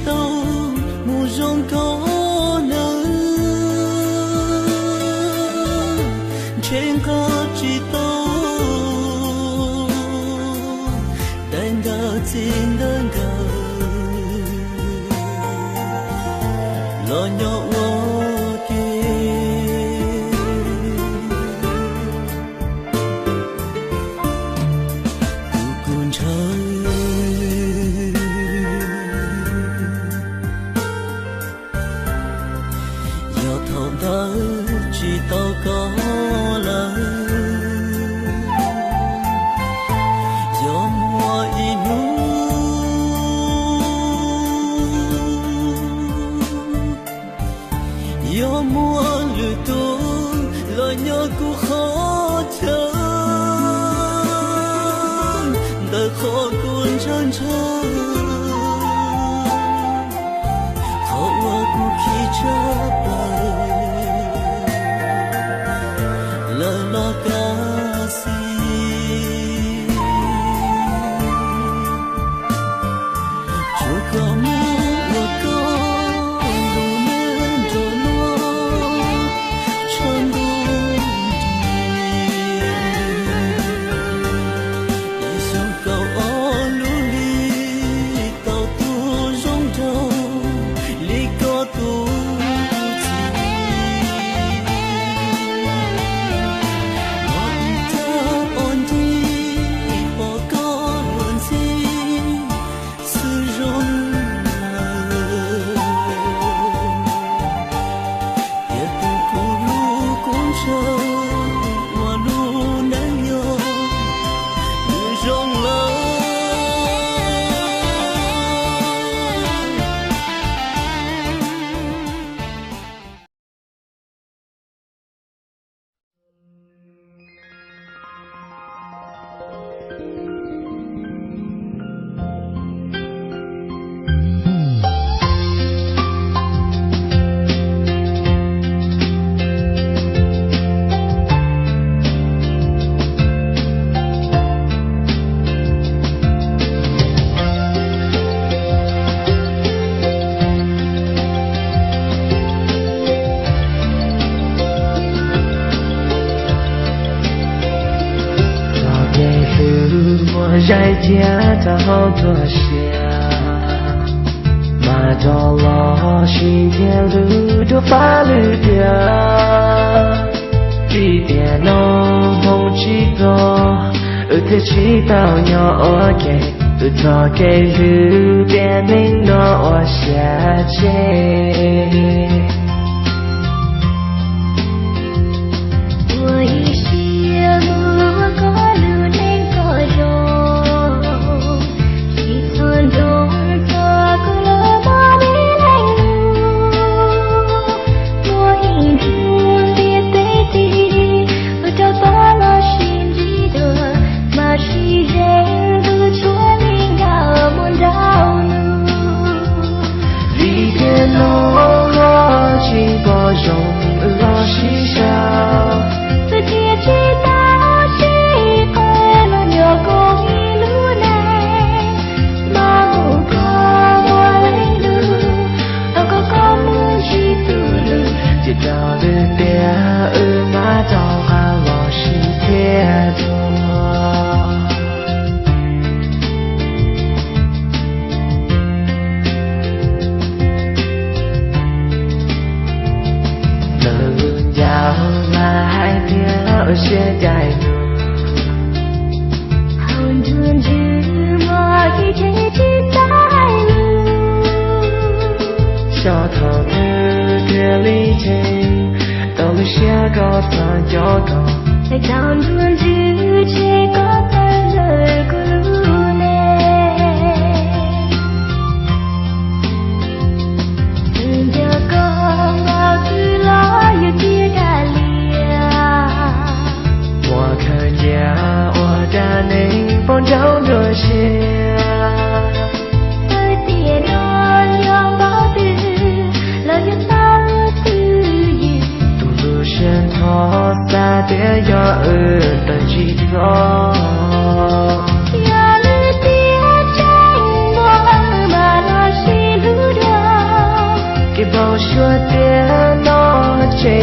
tàu mù rong có nở trên có chỉ tàu đàn gạo xin đàn gạo lo nhỏ chỉ tao có lời gió mùa inu gió mùa lửa tu lời nhớ cũng khó chờ đời khó cuốn chân chờ khó qua cũng khi chấp lời la kasih juga muka mendono candu isu kau aluli tau tu rong dau liko tu在家到多下，马到了新天路都发绿掉，一点浓红几多，特知道要给，早给路边明诺我下街。现代红唇之墨一切期待小头的别离情到了下高三要高在长春之前高三的古路内人家刚把自拉也接干我看见我的你风中多些，而跌落两包子，了又打了自己，独路线头撒点药儿的几条。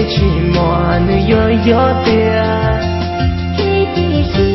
起莫那有有的。一滴心。